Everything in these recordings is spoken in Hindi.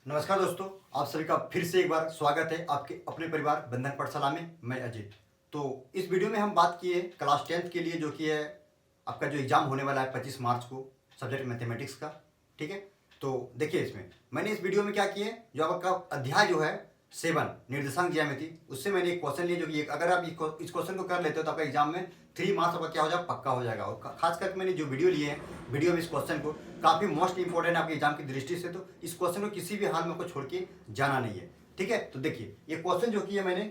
नमस्कार दोस्तों, आप सभी का फिर से एक बार स्वागत है आपके अपने परिवार बंधन पाठशाला में। मैं अजीत। तो इस वीडियो में हम बात किए क्लास 10th के लिए, जो कि है आपका जो एग्ज़ाम होने वाला है 25 मार्च को, सब्जेक्ट मैथमेटिक्स का। ठीक है, तो देखिए इसमें मैंने इस वीडियो में क्या किए, जो आपका अध्याय जो है 7 निर्देशांक ज्यामिति, उससे मैंने एक क्वेश्चन लिया, जो कि अगर आप इस क्वेश्चन को कर लेते हो तो आपका एग्जाम में 3 मार्क्स आपका क्या हो जाएगा, पक्का हो जाएगा। और खास करके मैंने जो वीडियो लिए हैं, वीडियो में इस क्वेश्चन को काफ़ी मोस्ट इंपॉर्टेंट है आपके एग्जाम की दृष्टि से, तो इस क्वेश्चन को किसी भी हाल में को छोड़ के जाना नहीं है। ठीक है, तो देखिए ये क्वेश्चन जो कि है मैंने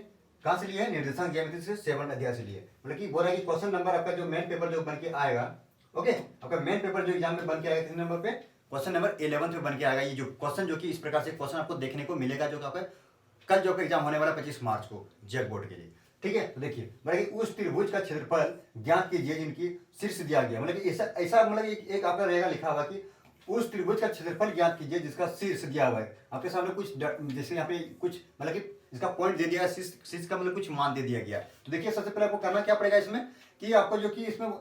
कहाँ से लिया है, निर्देशांक ज्यामिति से 7 अध्याय से लिए। मतलब कि बोल रहा है कि क्वेश्चन नंबर आपका जो मेन पेपर जो बन के आएगा, ओके, आपका मेन पेपर जो एग्जाम में बन के आएगा किस नंबर पे, क्वेश्चन नंबर 11 पे बन के आएगा। ये जो क्वेश्चन जो कि इस प्रकार से क्वेश्चन आपको देखने को मिलेगा, जो कि आपका कल जो एग्जाम होने वाला 25 मार्च को जेक बोर्ड के लिए। ठीक है, तो देखिए मतलब उस त्रिभुज का क्षेत्रफल ज्ञात कीजिए जिनकी शीर्ष दिया गया। मतलब कि ऐसा ऐसा मतलब एक आपका रहेगा लिखा हुआ कि उस त्रिभुज का क्षेत्रफल ज्ञात कीजिए जिसका शीर्ष दिया हुआ है। आपके सामने कुछ जैसे यहाँ पे कुछ मतलब कि इसका पॉइंट दे दिया, शीर्ष का मतलब कुछ मान दे दिया गया। तो देखिए सबसे पहले आपको करना क्या पड़ेगा इसमें, कि आपको जो कि इसमें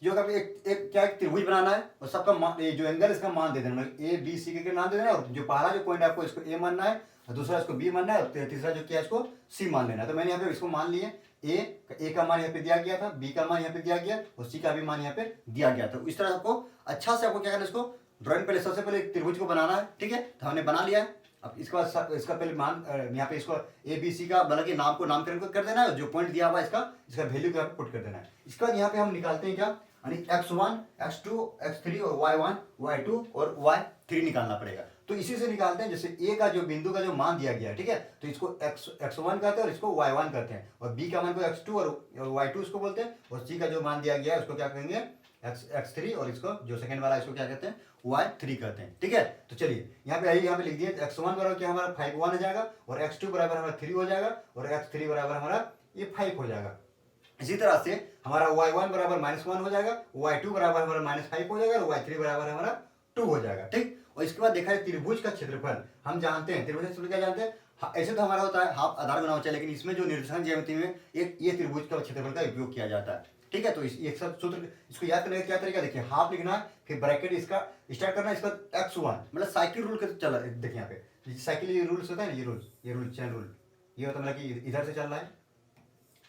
जो एक क्या एक त्रिभुज बनाना है, और सबका जो एंगल इसका मान दे देना, मतलब ए बी सी के नाम दे देना। और जो पहला जो पॉइंट है आपको इसको ए मानना है, और दूसरा इसको बी मानना है, और तीसरा जो क्या है इसको सी मान लेना है। तो मैंने यहाँ पे इसको मान लिए, ए का मान यहाँ पे दिया गया था, बी का मान यहाँ पे दिया गया, और सी का भी मान यहाँ पे दिया गया। तो इस तरह आपको अच्छा से आपको क्या करना है, इसको ड्राइंग पहले सबसे पहले त्रिभुज को बनाना है। ठीक है, तो हमने बना लिया है। अब इसके बाद इसका पहले मान यहाँ पे इसको ए बी सी का मतलब कि नाम को नामकरण कर देना है, जो पॉइंट दिया हुआ है इसका वैल्यू को पुट कर देना है। इसके बाद यहाँ पे हम निकालते हैं क्या, यानी x1, x2, x3 और y1, y2 और y3 निकालना पड़ेगा। तो इसी से निकालते हैं, जैसे ए का जो बिंदु का जो मान दिया गया है, ठीक है, तो इसको x1 कहते हैं और इसको y1 कहते हैं, और बी का मान को x2 और y2 इसको बोलते हैं, और सी का जो मान दिया गया है उसको क्या कहेंगे x3, और इसको जो सेकंड वाला इसको क्या कहते हैं y3 कहते हैं। ठीक है, तो चलिए यहाँ पे लिख दिए x1 बराबर क्या हमारा 5 1 हो जाएगा, और x2 बराबर हमारा 3 हो जाएगा, और x3 बराबर हमारा ये 5 हो जाएगा। इसी तरह से हमारा y1 बराबर -1 हो जाएगा, y2 बराबर हमारा -5 हो जाएगा, और y3 बराबर हमारा 2 हो जाएगा। ठीक, और इसके बाद देखा है त्रिभुज का क्षेत्रफल हम जानते हैं, त्रिभुज का क्षेत्रफल क्या जानते हैं, ऐसे तो हमारा होता है हाफ आधार गुना होता है, लेकिन इसमें जो निर्देशांक ज्यामिति में एक ये त्रिभुज का क्षेत्रफल का उपयोग किया जाता है। ठीक है, तो ये सब सूत्र इसको याद करने का क्या तरीका, देखिए हाफ लिखना है, फिर ब्रैकेट इसका स्टार्ट करना है, इसका x1 मतलब साइकिल रूल का चल रहा है। देखिए यहाँ पे साइकिल रूल्स होता है ना, ये रूल चैन रूल, ये होता है मतलब कि इधर से चल रहा है।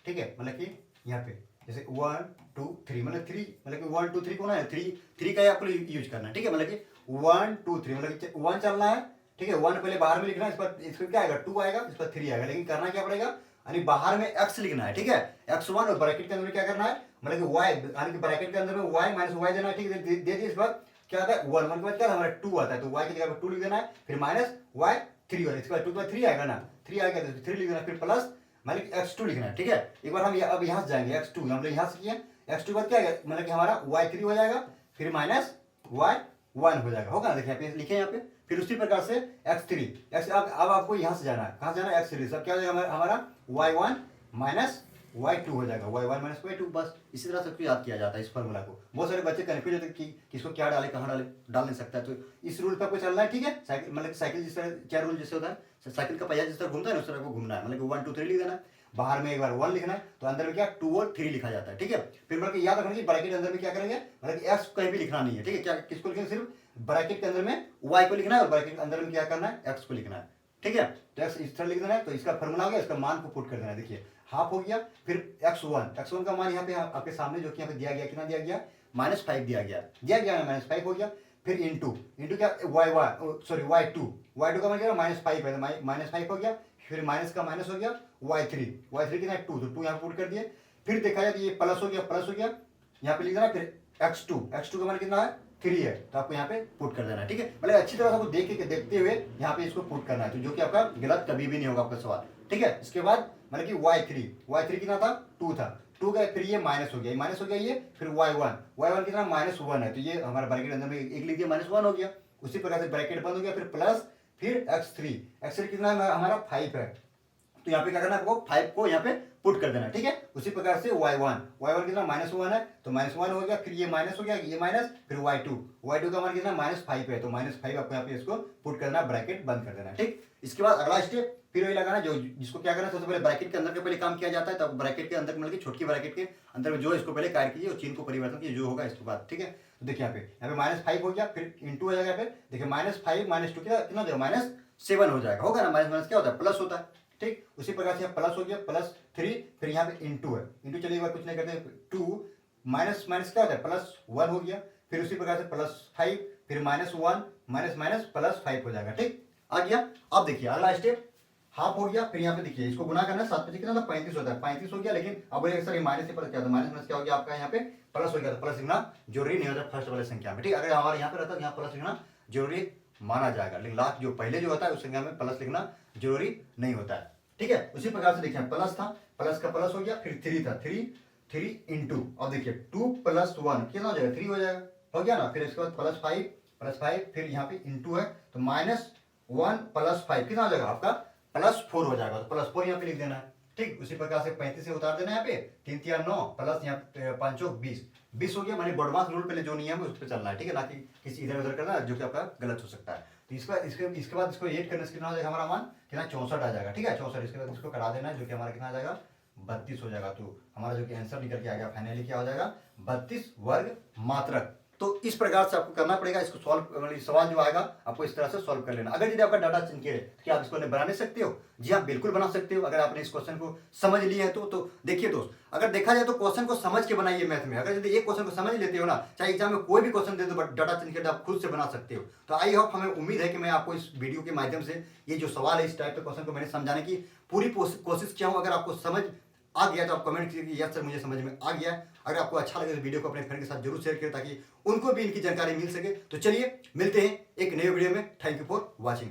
ठीक है, मतलब कि यहाँ पे जैसे 1 2 3 मतलब 3 मतलब कि 1 2 3 कौन है, 3 का ही आपको यूज करना है। ठीक है, मतलब कि 1 2 3 मतलब कि 1 चलना है। ठीक है, 1 पहले बाहर में लिखना है, इस पर इसमें क्या आएगा 2 आएगा, इस पर 3 आएगा, लेकिन करना क्या पड़ेगा, यानी बाहर में x लिखना है। ठीक है, x1 और ब्रैकेट के अंदर क्या करना है, मतलब कि y यानी कि ब्रैकेट के अंदर में y माइनस वाई देना है। ठीक है, दे दिए। इस बार क्या आता है 1 1 के बाद क्या हमारा 2 आता है, तो y की जगह पर 2 लिख देना है, फिर माइनस y 3 होगा, इसके बाद 2 के बाद 3 आएगा ना, 3 आएगा तो 3 लिख देना, फिर प्लस मतलब x2 लिखना है। ठीक है, एक बार हम अब यहाँ से जाएंगे, x2 हम लोग यहाँ से किए, x2 के बाद क्या है मतलब कि हमारा y3 हो जाएगा, फिर माइनस y1 हो जाएगा, होगा ना, देखिए यहाँ पे लिखे यहाँ पे। फिर उसी प्रकार से x3 अब आपको यहाँ से जाना है, कहाँ से जाना है, x3 सब क्या हो जाएगा हमारा y1 माइनस y2 हो जाएगा, y1 माइनस y2। बस इसी तरह सबको याद किया जाता है इस फॉर्मूला को। बहुत सारे बच्चे कन्फ्यूज होते हैं कि किसको क्या डाले, कहाँ डाले, डाल नहीं सकता है, तो इस रूल पर आपको चलना है। ठीक है, साइकिल मतलब साइकिल जिस तरह क्या रूल जैसे होता है, साइकिल का पहिया जिस तरह घूमता है ना उस तरह को घूमना है, मतलब कि 1 2 3 लिख देना है, बाहर में एक बार 1 लिखना है, तो अंदर में क्या 2 और 3 लिखा जाता है। ठीक है, फिर मतलब याद रखना कि ब्रैकेट के अंदर में क्या करेंगे, मतलब कि x कहीं भी लिखना नहीं है। ठीक है, क्या किसको लिखेंगे, सिर्फ ब्रैकेट के अंदर में y को लिखना है, और ब्रैकेट के अंदर में क्या करना है x को लिखना है। ठीक है, तो x इस तरह लिख देना है, तो इसका फॉर्मूला हो गया, इसका मान को पुट कर देना है। देखिए हाफ हो गया, फिर x1 का मान यहाँ पे आपके सामने जो कि यहाँ पे दिया गया, कितना दिया गया -5 दिया गया -5 हो गया, फिर इंटू क्या y2 का मान क्या -5 है, -5 हो गया, फिर माइनस का माइनस हो गया, y3 कितना 2, तो 2 यहाँ पुट कर दिए, फिर देखा जाए तो ये प्लस हो गया, यहाँ पे लिख देना, फिर x2 का मान कितना है 3 है, तो आपको यहाँ पे पुट कर देना है। ठीक है, मतलब अच्छी तरह से आपको देखते हुए यहाँ पे इसको पुट करना है, तो जो कि आपका गलत कभी भी नहीं होगा आपका सवाल। ठीक है, इसके बाद मतलब कि y3 कितना था 2 था, 2 का फिर ये माइनस हो गया ये, फिर y1 कितना -1 है, तो ये हमारा ब्रैकेट अंदर में एक लिख दिया -1 हो गया। उसी प्रकार से ब्रैकेट बंद हो गया, फिर प्लस, फिर x3 कितना है हमारा 5 है, तो यहाँ पे क्या करना है आपको 5 को यहाँ पे पुट कर देना। ठीक है, उसी प्रकार से y1 कितना -1 है, तो -1 हो गया, फिर ये माइनस हो गया, ये माइनस, फिर y2 का मान कितना -5 है, तो -5 आपको यहाँ पे इसको पुट करना, ब्रैकेट बंद कर देना। ठीक, इसके बाद अगला स्टेप फिर वही लगाना, जो जिसको क्या करना, सबसे पहले ब्रैकेट के अंदर के पहले काम किया जाता है, तब ब्रैकेट के अंदर मतलब कि छोटकी ब्रैकेट के अंदर में जो इसको पहले कार्य कीजिए और चिन्ह को परिवर्तन कीजिए, जो होगा इसके बाद। ठीक है, तो देखिए यहाँ पे -5 हो गया, फिर इंटू हो जाएगा, फिर देखिए -5 -2 कितना देगा 7 हो जाएगा, होगा ना। माइनस माइनस क्या होता है, प्लस होता है, ठीक। उसी प्रकार से यहाँ प्लस हो गया, +3, फिर यहाँ पे इंटू है, इंटू चलिए एक बार कुछ नहीं करते, 2 माइनस माइनस क्या होता है, +1 हो गया, फिर उसी प्रकार से +5, फिर -1 माइनस माइनस +5 हो जाएगा, ठीक। आ गया। अब देखिए अगला स्टेप हाफ हो गया, फिर यहाँ पे देखिए इसको गुना करना है, 7 पे कितना था, 35 होता है, 35 हो गया। लेकिन अब बोले सर ये माइनस से प्लस क्या था, माइनस माइनस क्या हो गया आपका यहाँ पे प्लस हो गया, तो प्लस लिखना जरूरी नहीं होता फर्स्ट वाले संख्या में, ठीक। अगर हमारे यहाँ पे रहता तो यहाँ प्लस लिखना जरूरी माना जाएगा, लेकिन लास्ट जो पहले जो होता है उस संख्या में प्लस लिखना जरूरी नहीं होता है, ठीक है। उसी प्रकार से देखिए प्लस था, प्लस का प्लस हो गया, फिर 3 था, 3 इंटू, अब देखिए 2 + 1 कितना हो जाएगा, 3 हो जाएगा, हो गया ना। फिर इसके बाद +5, फिर यहाँ पे इंटू है तो -1 + 5 कितना हो जाएगा आपका +4 हो जाएगा, तो +4 यहाँ पे लिख देना है, ठीक। उसी प्रकार से 35 से उतार देना है यहाँ पे, 3 × 9 प्लस यहाँ 5 × 20 हो गया। मैंने बॉडमास रूल पहले जो नियम है उस पर चलना है, ठीक है, ना कि किसी इधर उधर करना जो कि आपका गलत हो सकता है। तो इसके बाद इसको 8 करने से कितना हो जाएगा हमारा मान, कितना 64 आ जाएगा, ठीक है, 64। इसके बाद इसको करा देना है जो कि हमारा कितना आ जाएगा 32 हो जाएगा। तो हमारा जो कि आंसर निकल के आ गया फाइनली क्या हो जाएगा 32 वर्ग मात्रक। तो इस प्रकार से आपको करना पड़ेगा, इसको सॉल्व, मतलब सवाल जो आएगा आपको इस तरह से सॉल्व कर लेना। अगर यदि आपका डाटा चिंके है तो क्या आप इसको बना नहीं सकते हो, जी आप बिल्कुल बना सकते हो, अगर आपने इस क्वेश्चन को समझ लिया है तो देखिए दोस्त, अगर देखा जाए तो क्वेश्चन को समझ के बनाइए मैथ में। अगर यदि एक क्वेश्चन को समझ लेते हो ना, चाहे एग्जाम में कोई भी क्वेश्चन दे दो, बट डाटा चिंके आप खुद से बना सकते हो। तो आई होप, हमें उम्मीद है कि मैं आपको इस वीडियो के माध्यम से ये जो सवाल है इस टाइप के क्वेश्चन को मैंने समझाने की पूरी कोशिश किया हूँ। अगर आपको समझ आ गया तो आप कमेंट कीजिए कि यस सर मुझे समझ में आ गया। अगर आपको अच्छा लगे तो वीडियो को अपने फ्रेंड के साथ जरूर शेयर करें ताकि उनको भी इनकी जानकारी मिल सके। तो चलिए मिलते हैं एक नए वीडियो में। Thank you for watching.